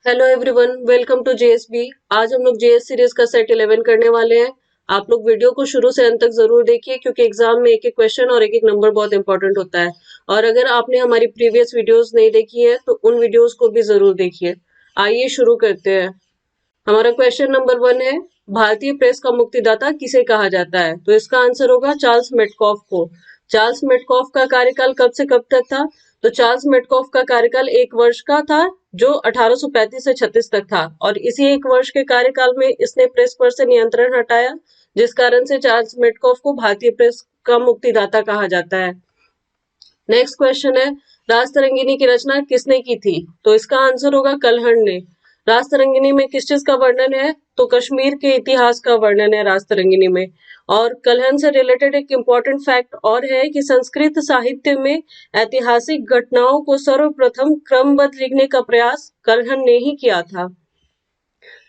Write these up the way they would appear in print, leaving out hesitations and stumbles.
Hello everyone, welcome to JSB. आज हम लोग जेएस सीरीज का सेट 11 करने वाले हैं। आप लोग वीडियो को शुरू से अंत तक जरूर देखिए क्योंकि एग्जाम में एक एक क्वेश्चन और एक एक नंबर बहुत इंपॉर्टेंट होता है। और अगर आपने हमारी प्रीवियस वीडियोस नहीं देखी है तो उन वीडियोस को भी जरूर देखिए। आइए शुरू करते हैं। हमारा क्वेश्चन नंबर 1 है, भारतीय प्रेस का मुक्तिदाता किसे कहा जाता है? तो इसका आंसर होगा चार्ल्स मेटकॉफ को। चार्ल्स मेटकॉफ का कार्यकाल कब से कब तक था? तो चार्ल्स मेटकॉफ का कार्यकाल 1 वर्ष का था, जो 1835 से 36 तक था। और इसी 1 वर्ष के कार्यकाल में इसने प्रेस पर से नियंत्रण हटाया, जिस कारण से चार्ल्स मेटकॉफ को भारतीय प्रेस का मुक्तिदाता कहा जाता है। नेक्स्ट क्वेश्चन है, राजतरंगिणी की रचना किसने की थी? तो इसका आंसर होगा कलहण ने। राजतरंगिणी में किस चीज का वर्णन है? तो कश्मीर के इतिहास का वर्णन है राजतरंगिणी में। और कलहण से रिलेटेड एक इम्पोर्टेंट फैक्ट और है कि संस्कृत साहित्य में ऐतिहासिक घटनाओं को सर्वप्रथम क्रमबद्ध लिखने का प्रयास कलहण ने ही किया था।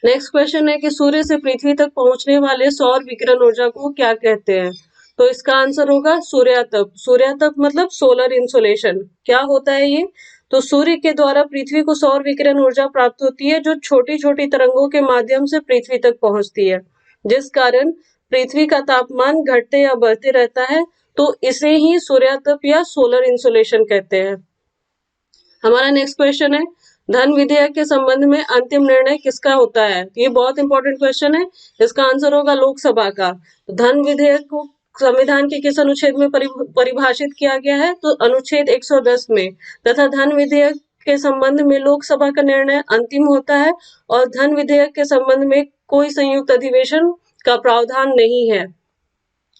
नेक्स्ट क्वेश्चन है कि सूर्य से पृथ्वी तक पहुंचने वाले सौर विकिरण ऊर्जा को क्या कहते हैं? तो इसका आंसर होगा सूर्यातप। सूर्यातप मतलब सोलर इंसोलेशन। क्या होता है ये? तो सूर्य के द्वारा पृथ्वी को सौर विकिरण ऊर्जा प्राप्त होती है, जो छोटी छोटी तरंगों के माध्यम से पृथ्वी तक पहुंचती है, जिस कारण पृथ्वी का तापमान घटते या बढ़ते रहता है। तो इसे ही सूर्यातप या सोलर इंसोलेशन कहते हैं। हमारा नेक्स्ट क्वेश्चन है, धन विधेयक के संबंध में अंतिम निर्णय किसका होता है? ये बहुत इंपॉर्टेंट क्वेश्चन है। इसका आंसर होगा लोकसभा का। तो धन विधेयक को संविधान के किस अनुच्छेद में परिभाषित किया गया है? तो अनुच्छेद 110 में। तथा धन विधेयक के संबंध में लोकसभा का निर्णय अंतिम होता है और धन विधेयक के संबंध में कोई संयुक्त अधिवेशन का प्रावधान नहीं है।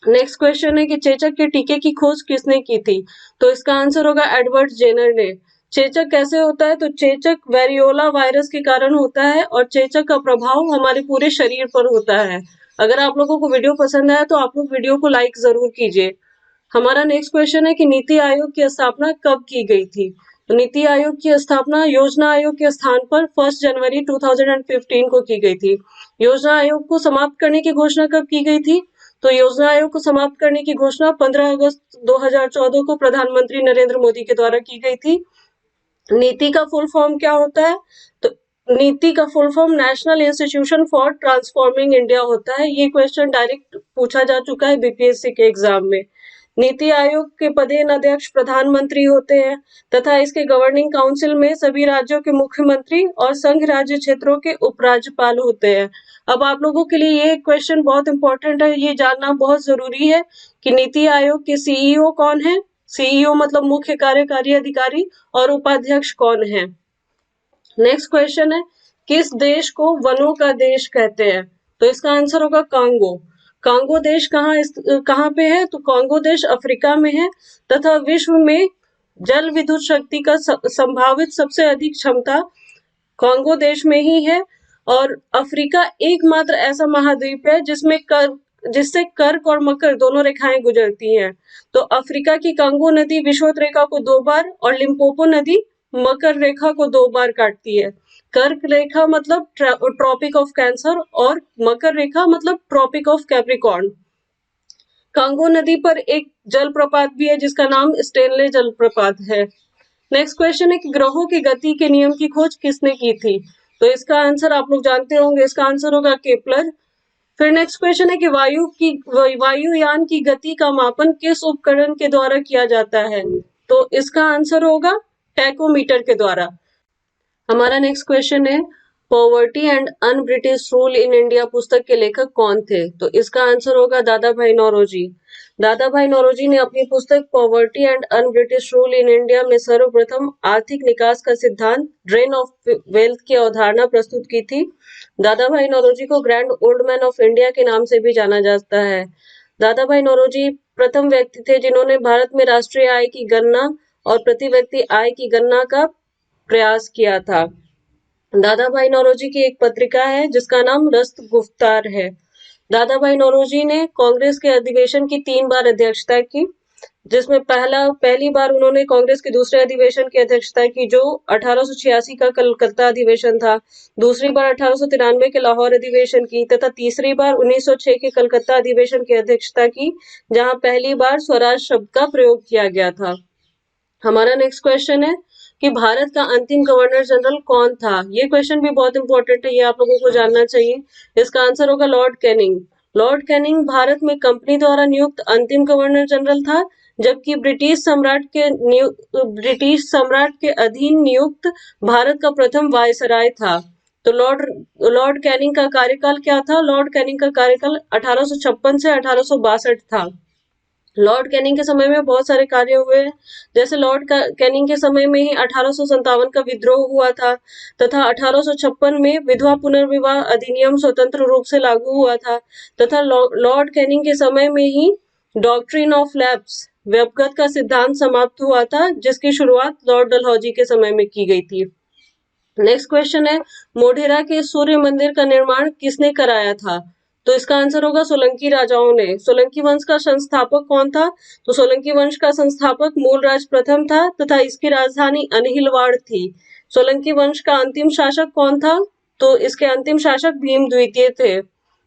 नेक्स्ट क्वेश्चन है कि चेचक के टीके की खोज किसने की थी? तो इसका आंसर होगा एडवर्ड जेनर ने। चेचक कैसे होता है? तो चेचक वेरियोला वायरस के कारण होता है और चेचक का प्रभाव हमारे पूरे शरीर पर होता है। अगर आप लोगों को वीडियो पसंद आया तो आप लोग वीडियो को लाइक जरूर कीजिए। हमारा नेक्स्ट क्वेश्चन है कि नीति आयोग की स्थापना कब की गई थी? तो नीति आयोग की स्थापना योजना आयोग के स्थान पर 1 जनवरी 2015 को की गई थी। योजना आयोग को समाप्त करने की घोषणा कब की गई थी? तो योजना आयोग को समाप्त करने की घोषणा 15 अगस्त 2014 को प्रधानमंत्री नरेंद्र मोदी के द्वारा की गई थी। नीति का फुल फॉर्म क्या होता है? तो नीति का full form national institution for transforming India होता है। ये क्वेश्चन डायरेक्ट पूछा जा चुका है बीपीएससी के एग्जाम में। नीति आयोग के पदेन अध्यक्ष प्रधानमंत्री होते हैं तथा इसके गवर्निंग काउंसिल में सभी राज्यों के मुख्यमंत्री और संघ राज्य क्षेत्रों के उपराज्यपाल होते हैं। अब आप लोगों के लिए ये क्वेश्चन बहुत इंपॉर्टेंट है, ये जानना बहुत जरूरी है कि नीति आयोग के सीईओ कौन है। सीईओ मतलब मुख्य कार्यकारी अधिकारी, और उपाध्यक्ष कौन है। नेक्स्ट क्वेश्चन है, किस देश को वनों का देश कहते हैं? तो इसका आंसर होगा कांगो। कांगो देश कहाँ पे है? तो कांगो देश अफ्रीका में है तथा विश्व में जल विद्युत शक्ति का संभावित सबसे अधिक क्षमता कांगो देश में ही है। और अफ्रीका एकमात्र ऐसा महाद्वीप है जिससे कर्क और मकर दोनों रेखाएं गुजरती हैं। तो अफ्रीका की कांगो नदी विषुवत रेखा को 2 बार और लिम्पोपो नदी मकर रेखा को 2 बार काटती है। कर्क रेखा मतलब ट्रॉपिक ऑफ कैंसर और मकर रेखा मतलब ट्रॉपिक ऑफ कैप्रिकॉर्न। कांगो नदी पर एक जलप्रपात भी है जिसका नाम स्टेनले जलप्रपात है। नेक्स्ट क्वेश्चन है कि ग्रहों की गति के नियम की खोज किसने की थी? तो इसका आंसर आप लोग जानते होंगे, इसका आंसर होगा केपलर। फिर नेक्स्ट क्वेश्चन है कि वायुयान की गति का मापन किस उपकरण के द्वारा किया जाता है? तो इसका आंसर होगा टैकोमीटर के द्वारा। हमारा नेक्स्ट क्वेश्चन है, poverty and un British rule in India पुस्तक के लेखक कौन थे? तो इसका आंसर होगा दादा भाई नौरोजी। दादा भाई नौरोजी ने अपनी पुस्तक poverty and un British rule in India में सर्वप्रथम आर्थिक निकास का सिद्धांत ड्रेन ऑफ वेल्थ की अवधारणा प्रस्तुत की थी। दादा भाई नौरोजी को grand old man of India के नाम से भी जाना जाता है। दादा भाई नौरोजी प्रथम व्यक्ति थे जिन्होंने भारत में राष्ट्रीय आय की गणना और प्रति व्यक्ति आय की गणना का प्रयास किया था। दादा भाई नौरोजी की एक पत्रिका है जिसका नाम रस्त गुफ्तार है। दादा भाई नौरोजी ने कांग्रेस के अधिवेशन की 3 बार अध्यक्षता की, जिसमें पहली बार उन्होंने कांग्रेस के दूसरे अधिवेशन की अध्यक्षता की जो 1886 का कलकत्ता अधिवेशन था, दूसरी बार 1893 के लाहौर अधिवेशन की तथा तीसरी बार 1906 के कलकत्ता अधिवेशन की अध्यक्षता की, जहां पहली बार स्वराज शब्द का प्रयोग किया गया था। हमारा नेक्स्ट क्वेश्चन है कि भारत का अंतिम गवर्नर जनरल कौन था। ये क्वेश्चन भी बहुत इंपॉर्टेंट है, ये आप लोगों को जानना चाहिए। इसका आंसर होगा Lord Canning. Lord Canning Bharat में कंपनी द्वारा नियुक्त अंतिम गवर्नर जनरल था, जबकि ब्रिटिश सम्राट के अधीन नियुक्त भारत का प्रथम वायसराय था। तो लॉर्ड कैनिंग का कार्यकाल क्या था? लॉर्ड कैनिंग का कार्यकाल 1856 से 1862 था। लॉर्ड कैनिंग के समय में बहुत सारे कार्य हुए हैं, जैसे कैनिंग के समय में ही 1857 का विद्रोह हुआ था, तथा 1856 में विधवा पुनर्विवाह अधिनियम स्वतंत्र रूप से लागू हुआ था, तथा लॉर्ड कैनिंग के समय में ही डॉक्ट्रिन ऑफ लैप्स व्यपगत का सिद्धांत समाप्त हुआ था, जिसकी शुरुआत लॉर्ड डलहौजी के समय में की गई थी। नेक्स्ट क्वेश्चन है, मोढेरा के सूर्य मंदिर का निर्माण किसने कराया था? तो इसका आंसर होगा सोलंकी राजाओं ने। सोलंकी वंश का संस्थापक कौन था? तो सोलंकी वंश का संस्थापक मूलराज प्रथम था, तथा इसकी राजधानी अनहिलवाड़ थी। सोलंकी वंश का अंतिम शासक कौन था? तो इसके अंतिम शासक भीम द्वितीय थे।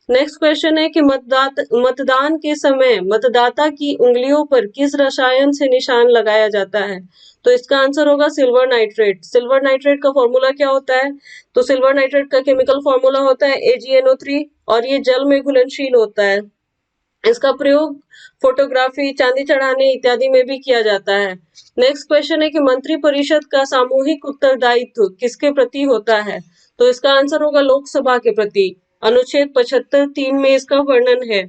नेक्स्ट क्वेश्चन है कि मतदान के समय मतदाता की उंगलियों पर किस रसायन से निशान लगाया जाता है? तो इसका आंसर होगा सिल्वर नाइट्रेट। सिल्वर नाइट्रेट का फॉर्मूला क्या होता है? तो सिल्वर नाइट्रेट का केमिकल फॉर्मूला होता है AgNO3, और ये जल में घुलनशील होता है। इसका प्रयोग फोटोग्राफी, चांदी चढ़ाने इत्यादि में भी किया जाता है। नेक्स्ट क्वेश्चन है कि मंत्रिपरिषद का सामूहिक उत्तरदायित्व किसके प्रति होता है? तो इसका आंसर होगा लोकसभा के प्रति। अनुच्छेद 75(3) में इसका वर्णन है।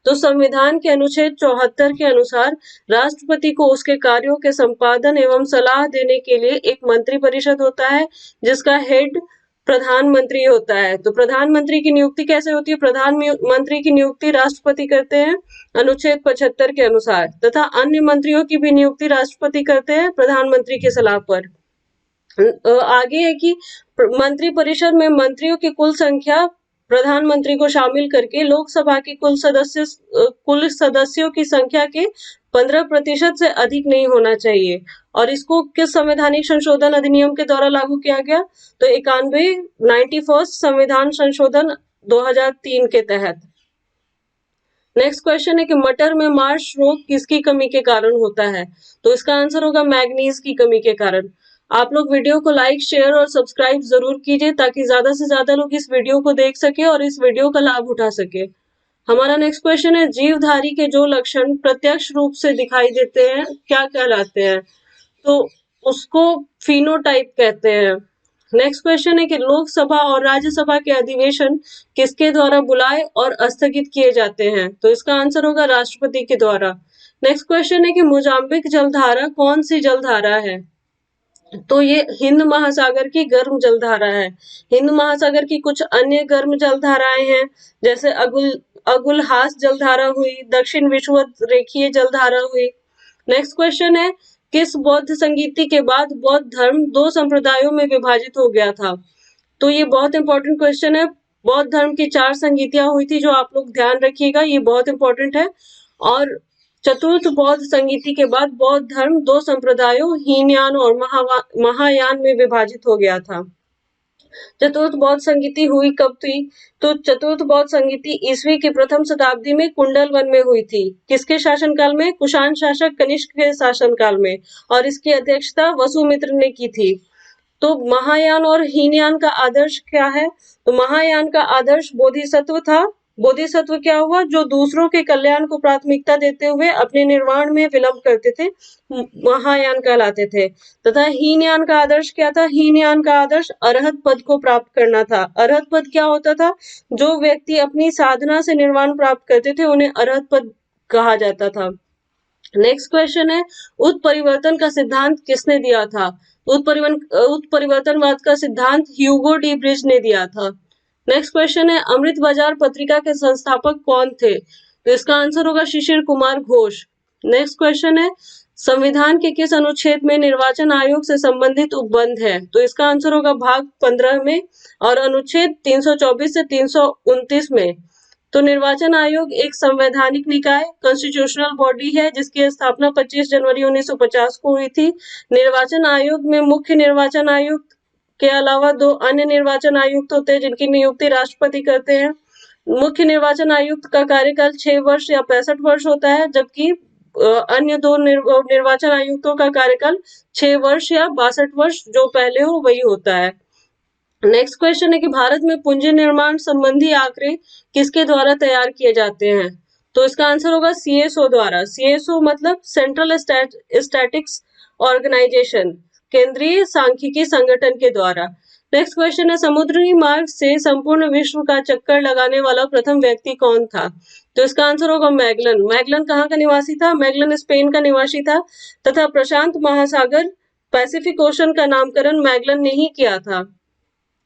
तो संविधान के अनुच्छेद 74 के अनुसार राष्ट्रपति को उसके कार्यों के संपादन एवं सलाह देने के लिए एक मंत्रिपरिषद होता है, जिसका हेड प्रधानमंत्री होता है। तो प्रधानमंत्री की नियुक्ति कैसे होती है? प्रधानमंत्री की नियुक्ति राष्ट्रपति करते हैं अनुच्छेद 75 के अनुसार, तथा अन्य मंत्रियों की भी नियुक्ति राष्ट्रपति करते हैं प्रधानमंत्री की सलाह पर। आगे है कि मंत्रिपरिषद में मंत्रियों की कुल संख्या प्रधानमंत्री को शामिल करके लोकसभा की कुल सदस्यों की संख्या के 15% से अधिक नहीं होना चाहिए। और इसको किस संवैधानिक संशोधन अधिनियम के द्वारा लागू किया गया? तो 91 संविधान संशोधन 2003 के तहत। नेक्स्ट क्वेश्चन है कि मटर में मार्श रोग किसकी कमी के कारण होता है? तो इसका आंसर होगा मैग्नीज की कमी के कारण। आप लोग वीडियो को लाइक, शेयर और सब्सक्राइब जरूर कीजिए, ताकि ज्यादा से ज्यादा लोग इस वीडियो को देख सके और इस वीडियो का लाभ उठा सके। हमारा नेक्स्ट क्वेश्चन है, जीवधारी के जो लक्षण प्रत्यक्ष रूप से दिखाई देते हैं क्या कहलाते हैं? तो उसको फिनोटाइप कहते हैं। नेक्स्ट क्वेश्चन है कि लोकसभा और राज्यसभा के अधिवेशन किसके द्वारा बुलाए और स्थगित किए जाते हैं? तो इसका आंसर होगा राष्ट्रपति के द्वारा। नेक्स्ट क्वेश्चन है कि मोजाम्बिक जलधारा कौन सी जलधारा है? तो ये हिंद महासागर की गर्म जलधारा है। हिंद महासागर की कुछ अन्य गर्म जलधाराएं हैं, जैसे अगुलहास जलधारा हुई, दक्षिण विषुवत रेखीय जलधारा हुई। नेक्स्ट क्वेश्चन है, किस बौद्ध संगीति के बाद बौद्ध धर्म 2 संप्रदायों में विभाजित हो गया था? तो ये बहुत इंपॉर्टेंट क्वेश्चन है। बौद्ध धर्म की 4 संगीतियां हुई थी, जो आप लोग ध्यान रखिएगा, ये बहुत इंपॉर्टेंट है। और चतुर्थ बौद्ध संगीति के बाद बौद्ध धर्म 2 संप्रदायों हीनयान और महायान में विभाजित हो गया था। चतुर्थ बौद्ध संगीति हुई कब थी? तो चतुर्थ बौद्ध संगीति ईस्वी की प्रथम शताब्दी में कुंडल वन में हुई थी। किसके शासनकाल में? कुषाण शासक कनिष्क के शासनकाल में, और इसकी अध्यक्षता वसुमित्र ने की थी। तो महायान और हीनयान का आदर्श क्या है? तो महायान का आदर्श बोधिसत्व था। बोधिसत्व क्या हुआ? जो दूसरों के कल्याण को प्राथमिकता देते हुए अपने निर्वाण में विलंब करते थे, महायान कहलाते थे। तथा हीनयान का आदर्श क्या था? हीनयान का आदर्श अरहत पद को प्राप्त करना था। अरहत पद क्या होता था? जो व्यक्ति अपनी साधना से निर्वाण प्राप्त करते थे, उन्हें अरहत पद कहा जाता था। नेक्स्ट क्वेश्चन है, उत्परिवर्तन का सिद्धांत किसने दिया था? उत्परिवर्तनवाद का सिद्धांत ह्यूगो डी ब्रिज ने दिया था। नेक्स्ट क्वेश्चन है, अमृत बाजार पत्रिका के संस्थापक कौन थे? तो इसका आंसर होगा शिशिर कुमार घोष। नेक्स्ट क्वेश्चन है, संविधान के किस अनुच्छेद में निर्वाचन आयोग से संबंधित उपबंध है? तो इसका आंसर होगा भाग 15 में और अनुच्छेद 324 से 329 में। तो निर्वाचन आयोग एक संवैधानिक निकाय, कॉन्स्टिट्यूशनल बॉडी है, जिसकी स्थापना 25 जनवरी 1950 को हुई थी। निर्वाचन आयोग में मुख्य निर्वाचन आयुक्त के अलावा 2 अन्य निर्वाचन आयुक्त होते हैं, जिनकी नियुक्ति राष्ट्रपति करते हैं। मुख्य निर्वाचन आयुक्त का कार्यकाल 6 वर्ष या 65 वर्ष होता है, जबकि अन्य दो निर्वाचन आयुक्तों का कार्यकाल 6 वर्ष या 62 वर्ष जो पहले हो वही होता है। नेक्स्ट क्वेश्चन है कि भारत में पूंजी निर्माण संबंधी आंकड़े किसके द्वारा तैयार किए जाते हैं? तो इसका आंसर होगा सीएसओ द्वारा। सीएसओ मतलब सेंट्रल स्टैटिक्स ऑर्गेनाइजेशन, केंद्रीय सांख्यिकी संगठन के द्वारा। नेक्स्ट क्वेश्चन है समुद्री मार्ग से संपूर्ण विश्व का चक्कर लगाने वाला प्रथम व्यक्ति कौन था? तो इसका आंसर होगा मैगलन। मैगलन कहाँ का निवासी था? मैगलन स्पेन का निवासी था तथा प्रशांत महासागर पैसिफिक ओशन का नामकरण मैगलन ने ही किया था।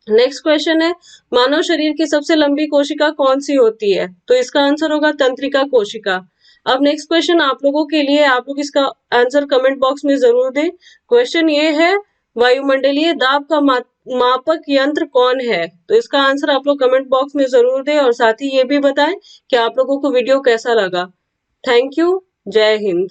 नेक्स्ट क्वेश्चन है मानव शरीर की सबसे लंबी कोशिका कौन सी होती है? तो इसका आंसर होगा तंत्रिका कोशिका। अब नेक्स्ट क्वेश्चन आप लोगों के लिए, आप लोग इसका आंसर कमेंट बॉक्स में जरूर दें। क्वेश्चन ये है वायुमंडलीय दाब का मापक यंत्र कौन है? तो इसका आंसर आप लोग कमेंट बॉक्स में जरूर दें और साथ ही ये भी बताएं कि आप लोगों को वीडियो कैसा लगा। Thank you. जय हिंद।